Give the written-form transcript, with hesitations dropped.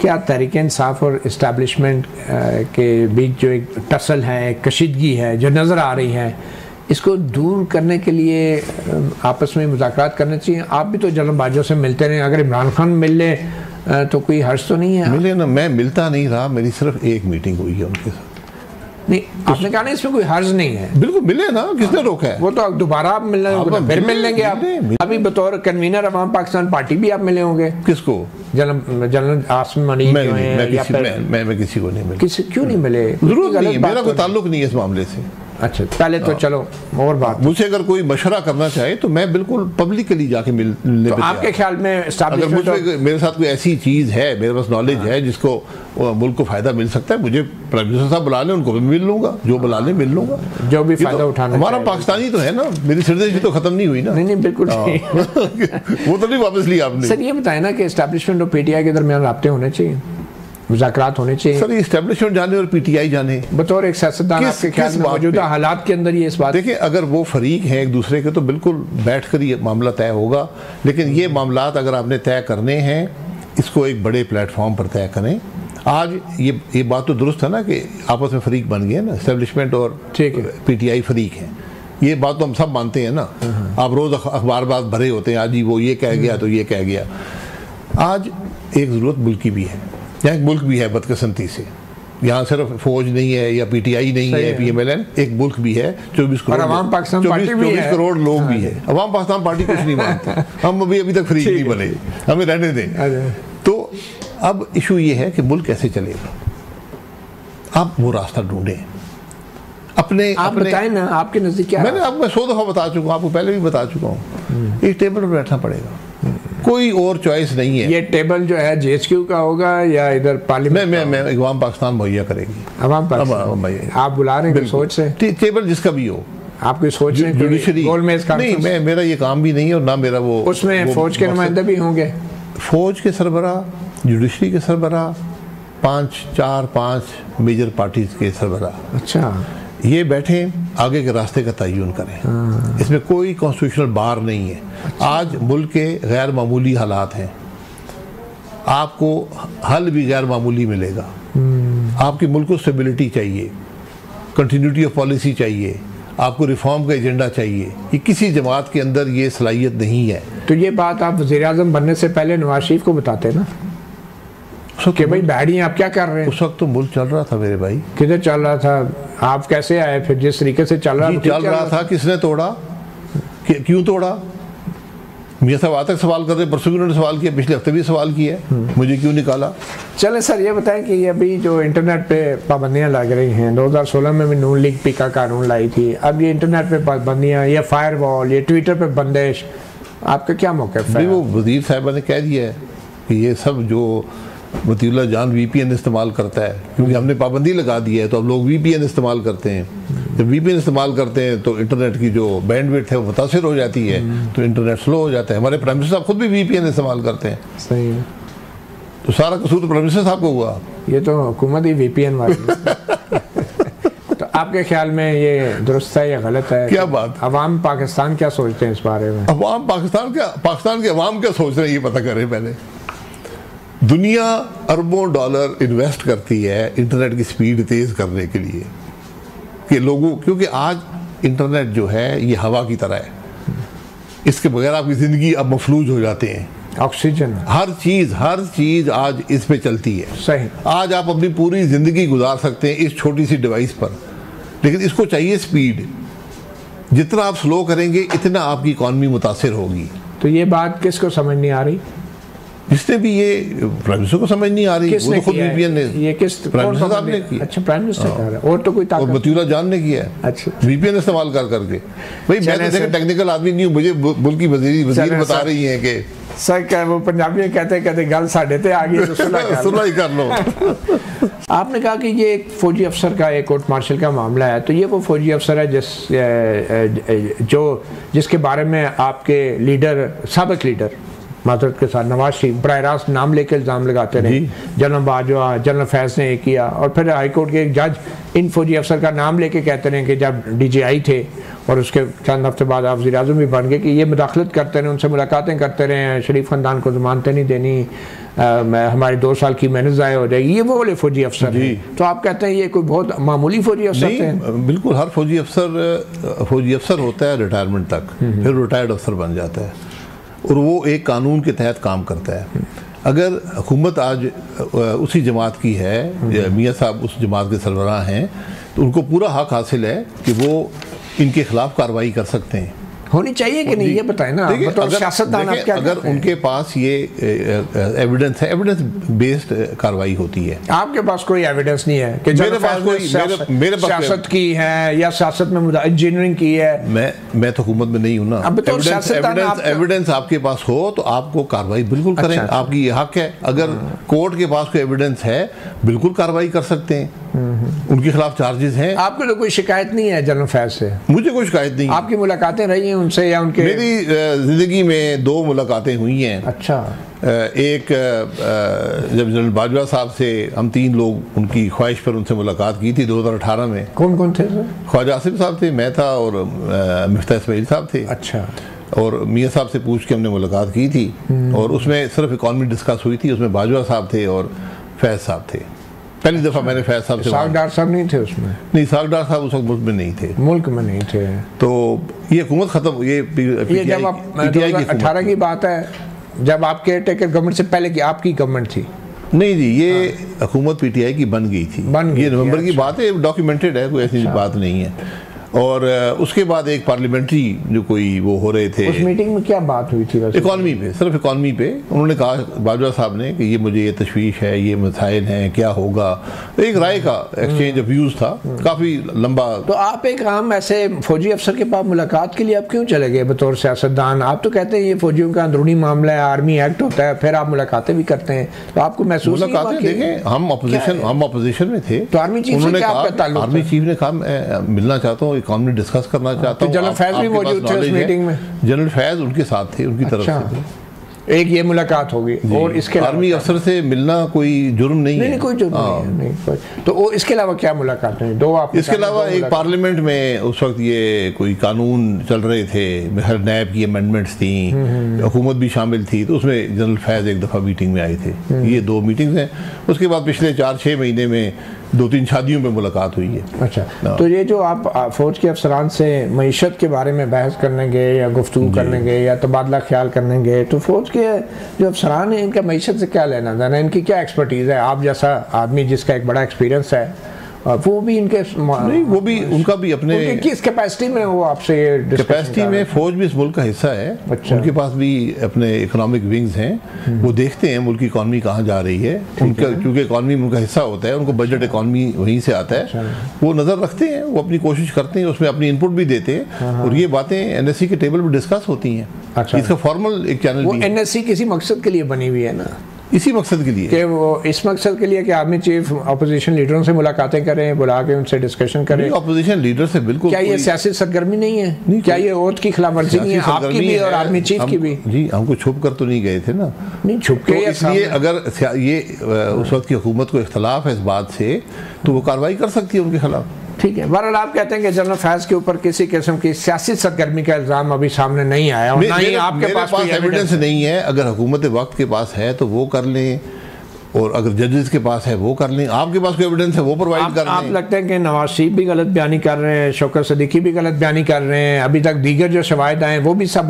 क्या तहरीक इंसाफ और इस्टेब्लिशमेंट के बीच जो एक टसल है, कशीदगी है जो नज़र आ रही है, इसको दूर करने के लिए आपस में मुज़ाकरात करने चाहिए? आप भी तो जलमबाजों से मिलते रहे, अगर इमरान खान मिल ले तो कोई हर्ज तो नहीं है? मिले ना, मैं मिलता नहीं रहा, मेरी सिर्फ एक मीटिंग हुई है उनके साथ। नहीं, आपने कहा ना इसमें कोई हर्ज नहीं है। बिल्कुल मिले ना, किसने रोका है? वो तो दोबारा आप मिलने फिर मिल लेंगे आप। अभी बतौर कन्वीनर अवाम पाकिस्तान पार्टी भी आप मिले होंगे। किसको? जनरल आसिम मनी मैं किसी को नहीं मिला। क्यों नहीं मिले? जरूरत नहीं है, मेरा कोई ताल्लुक नहीं है इस मामले से। अच्छा, पहले तो चलो और बात, मुझे अगर कोई मशवरा करना चाहे तो मैं बिल्कुल पब्लिकली जाके मिलने पे आपके ख्याल में अगर मुझे मेरे साथ कोई ऐसी चीज़ है, मेरे पास नॉलेज है जिसको मुल्क को फ़ायदा मिल सकता है, मुझे प्राइम मिनिस्टर साहब बुला लें, उनको भी मिल लूँगा, जो बुला लें मिल लूँगा, जो भी फ़ायदा उठाना। हमारा पाकिस्तानी तो है ना, मेरी सिटीजनशिप तो ख़त्म नहीं हुई ना। नहीं बिल्कुल वो तो नहीं वापस लिया आपने। सर ये बताए ना कि एस्टैब्लिशमेंट और पीटीआई के दरमियान राब्ते होने चाहिए, मुज़ाकरात होने चाहिए। सर एस्टेब्लिशमेंट जाने और पीटीआई जाने, बतौर एक सियासतदान आपके ख्याल में मौजूदा हालात के अंदर ये इस बात? देखिए, अगर वो फरीक हैं एक दूसरे के तो बिल्कुल बैठकर ये मामला तय होगा, लेकिन ये मामलात अगर आपने तय करने हैं इसको एक बड़े प्लेटफॉर्म पर तय करें। आज ये बात तो दुरुस्त है ना कि आपस में फरीक बन गए ना, एस्टेब्लिशमेंट और पीटीआई फरीक हैं, ये बात तो हम सब मानते हैं ना। आप रोज़ अखबार बात भरे होते हैं, आज ही वो ये कह गया तो ये कह गया। आज एक ज़रूरत मुल्क की भी है, यहाँ एक मुल्क भी है बदकिस्मती से, यहाँ सिर्फ फौज नहीं है या पीटीआई नहीं है, पीएमएलएन, एक मुल्क भी है, 24 करोड़ अवाम पाकिस्तान पार्टी भी है, 24 करोड़ लोग भी है। अवाम पाकिस्तान पार्टी कुछ नहीं मानते, हम अभी तक फ्री नहीं बने, हमें रहने दें। तो अब इशू ये है कि मुल्क कैसे चलेगा, आप वो रास्ता ढूंढें अपने। आप बताएं ना, आपके नजदीक क्या? मैंने आपको 100 दफ़ा बता चुका हूँ, आपको पहले भी बता चुका हूँ, एक टेबल पर बैठना पड़ेगा, कोई और चॉइस नहीं है। ये टेबल जो है जेएचक्यू का होगा या इधर पार्लियामेंट? मैं अवाम पाकिस्तान मुहैया करेगी, अवाम पाकिस्तान आप बुला रहे हैं सोच से? टेबल जिसका भी हो, आपकी सोच है जुडिशरी नहीं, मेरा ये काम भी नहीं है और ना मेरा वो, उसमें फौज के नुमाइंदे भी होंगे, फौज के सरबराह, जुडिशरी के सरबराह, 5 मेजर पार्टीज के सरबराह। अच्छा, ये बैठे आगे के रास्ते का तयन करें, इसमें कोई कॉन्स्टिट्यूशनल बार नहीं है। अच्छा। आज मुल्क के गैर मामूली हालात हैं, आपको हल भी गैर मामूली मिलेगा। आपके मुल्क को स्टेबिलिटी चाहिए, कंटिन्यूटी ऑफ पॉलिसी चाहिए, आपको रिफॉर्म का एजेंडा चाहिए, ये किसी जमात के अंदर ये सलाहियत नहीं है। तो ये बात आप वज़ीर-ए-आज़म बनने से पहले नवाज शरीफ को बताते ना कि भाई बैठी आप क्या कर रहे हैं? उस वक्त तो मुल्क चल रहा था मेरे भाई। किधर चल रहा था? आप कैसे आए फिर? जिस तरीके से चल रहा था, किसने तोड़ा, क्यों तोड़ा? मियां साहब आज तक सवाल कर रहे हैं, परसों भी उन्होंने सवाल किया, पिछले हफ्ते भी सवाल किया है, मुझे क्यों निकाला? चले सर ये बताएं कि ये अभी जो इंटरनेट पे पाबंदियां लग रही हैं, 2016 में भी नून लीग पी का कानून लाई थी, अब ये इंटरनेट पे पाबंदियां, ये फायरवॉल, ये ट्विटर पे बंदिश, आपका क्या मौक़िफ़ है? वो वज़ीर साहबा ने कह दिया है कि ये सब जो मतीउल्लाह जान VPN इस्तेमाल करता है, क्योंकि हमने पाबंदी लगा दी है तो अब लोग VPN इस्तेमाल करते हैं। जब VPN इस्तेमाल करते हैं तो इंटरनेट की जो बैंडविड्थ है वो मुतासिर हो जाती है, तो इंटरनेट स्लो हो जाता है। हमारे प्राइम मिनिस्टर साहब खुद भी VPN इस्तेमाल करते हैं। सही है, तो सारा कसूर तो प्राइम मिनिस्टर साहब को हुआ। ये तो हुकूमत ही VPN वाली तो आपके ख्याल में ये दुरुस्त है या गलत है? क्या बात? अवाम पाकिस्तान क्या सोचते हैं इस बारे में? अवाम पाकिस्तान के अवाम क्या सोच रहे हैं ये पता करें पहले। दुनिया अरबों डॉलर इन्वेस्ट करती है इंटरनेट की स्पीड तेज़ करने के लिए कि लोगों, क्योंकि आज इंटरनेट जो है ये हवा की तरह है, इसके बगैर आपकी ज़िंदगी अब मफलूज हो जाते हैं। ऑक्सीजन, हर चीज़ आज इस पे चलती है। सही, आज आप अपनी पूरी ज़िंदगी गुजार सकते हैं इस छोटी सी डिवाइस पर, लेकिन इसको चाहिए स्पीड। जितना आप स्लो करेंगे इतना आपकी इकॉनमी मुतासिर होगी। तो ये बात किसको समझ नहीं आ रही? जिसने भी ये प्राइम मिनिस्टर को समझ नहीं आ रही, वो तो खुद VPN ने, ये किस प्राइम मिनिस्टर साहब ने किया। अच्छा, प्राइम मिनिस्टर कर रहा है, और तो कोई ताकत? और मतीउल्लाह जान ने किया है। अच्छा, VPN इस्तेमाल करके। भाई मैं तो देखा टेक्निकल आदमी नहीं हूँ, मुझे मुल्क की वजीर बता रही है कि सर क्या वो पंजाबी कहते गल साढ़े ते आ गई तो सुलह ही कर लो। आपने कहा कि ये एक फौजी अफसर का, एक कोर्ट मार्शल का मामला है, तो ये वो फौजी अफसर है जिसके बारे में आपके लीडर, साबिक लीडर माजरत के साथ नवाज शरीफ बराह रास्त नाम लेकर इल्ज़ाम लगाते रहे। जनरल बाजवा, जनरल फैज़ ने किया, और फिर हाई कोर्ट के एक जज इन फौजी अफसर का नाम लेके कहते रहे कि जब DGI थे और उसके चंद हफ्ते बाद आप वज़ीर आज़म भी बन गए कि ये मुदाखलत करते रहे, उनसे मुलाकातें करते रहे, शरीफ ख़ानदान को ज़मानतें नहीं देनी, हमारे 2 साल की मेहनत ज़ाय हो जाएगी, ये वो वाले फौजी अफसर हैं। तो आप कहते हैं ये कोई बहुत मामूली फौजी अफसर थे? बिल्कुल, हर फौजी अफसर होता है रिटायरमेंट तक, फिर रिटायर्ड अफसर बन जाता है और वो एक कानून के तहत काम करता है। अगर हुकूमत आज उसी जमात की है, मियाँ साहब उस जमात के सरबराह हैं, तो उनको पूरा हक हासिल है कि वो इनके खिलाफ कार्रवाई कर सकते हैं। होनी चाहिए कि नहीं, ये बताएं ना। अगर उनके पास ये एविडेंस है, एविडेंस बेस्ड कार्रवाई होती है। आपके पास कोई एविडेंस नहीं है कि मेरे पास सियासत की है या सियासत में इंजीनियरिंग की है? मैं तो हुकूमत में नहीं हूं ना। एविडेंस आपके पास हो तो आपको कार्रवाई बिल्कुल करें, आपकी ये हक है। अगर कोर्ट के पास कोई एविडेंस है, बिल्कुल कार्रवाई कर सकते हैं, उनके खिलाफ चार्जेस हैं। आपको तो कोई शिकायत नहीं है जनरल फैज से? मुझे कोई शिकायत नहीं। आपकी मुलाकातें रही हैं उनसे या उनके? मेरी जिंदगी में 2 मुलाकातें हुई हैं। अच्छा। एक जब जनरल बाजवा साहब से हम 3 लोग उनकी ख्वाहिश पर उनसे मुलाकात की थी 2018 में। कौन कौन थे सर? ख्वाजा आसिफ साहब थे, मैं था और मिफ्ता इस्माइल साहब थे। अच्छा। और मियाँ साहब से पूछ के हमने मुलाकात की थी और उसमें सिर्फ इकॉनमी डिस्कस हुई थी। उसमें बाजवा साहब थे और फैज़ साहब थे। पहली दफ़ा मैंने फैज़ साहब से। सागडार साहब नहीं थे उसमें? नहीं, सागडार साहब उस वक्त मुल्क में नहीं थे। मुल्क में नहीं थे। तो ये हुकूमत ख़त्म, ये जब आप 2018 की बात है, जब आप केयर टेकर गवर्नमेंट से पहले की आपकी गवर्नमेंट थी? नहीं जी, ये हुकूमत PTI की बन गई थी। ये नवंबर की बात है, डॉक्यूमेंटेड है, कोई ऐसी बात नहीं है। और उसके बाद एक पार्लियामेंट्री जो कोई वो हो रहे थे। उस मीटिंग में क्या बात हुई थी? इकॉनमी पे, सिर्फ इकॉनमी पे उन्होंने कहा, बाजवा साहब ने, कि ये मुझे ये तशवीश है, ये मसाइल हैं, क्या होगा। तो एक राय का एक्सचेंज ऑफ व्यूज था, काफ़ी लंबा। तो आप एक आम ऐसे फौजी अफसर के पास मुलाकात के लिए आप क्यों चले गए बतौर सियासतदान? आप तो कहते हैं ये फौजियों का अंदरूनी मामला है, आर्मी एक्ट होता है, फिर आप मुलाकातें भी करते हैं, तो आपको महसूस नहीं हुआ? देखें, हम अपोजिशन में थे, तो आर्मी चीफ से क्या आपका ताल्लुक? आर्मी चीफ ने कहा मैं मिलना चाहता हूँ, इकॉनमी डिस्कस करना चाहता हूँ। जनरल फैज भी मौजूद थे उस मीटिंग में? जनरल फैज उनके साथ थे, उनकी तरफ से एक ये मुलाकात होगी। और इसके आर्मी अफसर से मिलना कोई जुर्म नहीं है। नहीं, कोई जुर्म नहीं है। तो वो इसके अलावा क्या मुलाकात है? 2 आप? इसके अलावा एक पार्लियामेंट में उस वक्त ये कोई कानून चल रहे थे, हर नैब की अमेंडमेंट्स थी, हुकूमत भी शामिल थी, तो उसमें जनरल फैज एक दफ़ा मीटिंग में आए थे। ये 2 मीटिंग्स हैं। उसके बाद पिछले 4-6 महीने में 2-3 शादियों में मुलाकात हुई है। अच्छा। तो ये जो आप फौज के अफसरान से मईशत के बारे में बहस करने गए या गुफ्तगू करने गए या तबादला ख्याल करने गए, तो फौज के जो अफसरान हैं इनका मईशत से क्या लेना देना? इनकी क्या एक्सपर्टीज़ है? आप जैसा आदमी जिसका एक बड़ा एक्सपीरियंस है, वो भी इनके नहीं, वो भी उनका भी अपने किस कैपेसिटी में वो आपसे कैपेसिटी में, फौज भी इस मुल्क का हिस्सा है। अच्छा। उनके पास भी अपने इकोनॉमिक विंग्स हैं, वो देखते हैं मुल्क की इकॉनमी कहाँ जा रही है। उनका क्योंकि इकॉनमी उनका हिस्सा होता है, उनको बजट इकॉनमी वहीं से आता है। अच्छा। वो नज़र रखते हैं, वो अपनी कोशिश करते हैं, उसमें अपनी इनपुट भी देते हैं और ये बातें NSC के टेबल पर डिस्कस होती हैं। अच्छा। इसका फॉर्मल एक चैनल वो NSC किसी मकसद के लिए बनी हुई है ना? इसी मकसद के लिए कि वो इस मकसद के लिए कि आर्मी चीफ अपोजिशन लीडरों से मुलाकातें करें, बुला के उनसे डिस्कशन करें। अपोजिशन लीडर से बिल्कुल क्या ये सियासी सरगर्मी नहीं है? नहीं, क्या ये ओथ की खिलाफवर्जी नहीं है आपकी भी और आर्मी चीफ की भी? जी, हमको छुप कर तो नहीं गए थे ना। नहीं छुप के, इसलिए अगर ये उस वक्त की हुकूमत को इख्तलाफ है इस बात से, तो वो कार्रवाई कर सकती है उनके खिलाफ। ठीक है। बहरहाल आप कहते हैं कि जनरल फैज के ऊपर किसी किस्म की सियासी सरगर्मी का इल्ज़ाम अभी सामने नहीं आया और ना ही आपके पास कोई एविडेंस नहीं है। अगर हुकूमत वक्त के पास है तो वो कर लें, और अगर जजेस के पास है वो कर लें। आपके पास कोई एविडेंस है वो प्रोवाइड कर लें। आप लगता है कि नवाज शरीफ भी गलत बयानी कर रहे हैं, शौकत सिद्दीकी भी गलत बयानी कर रहे हैं, अभी तक दीगर जो शवाहिद आए वो भी सब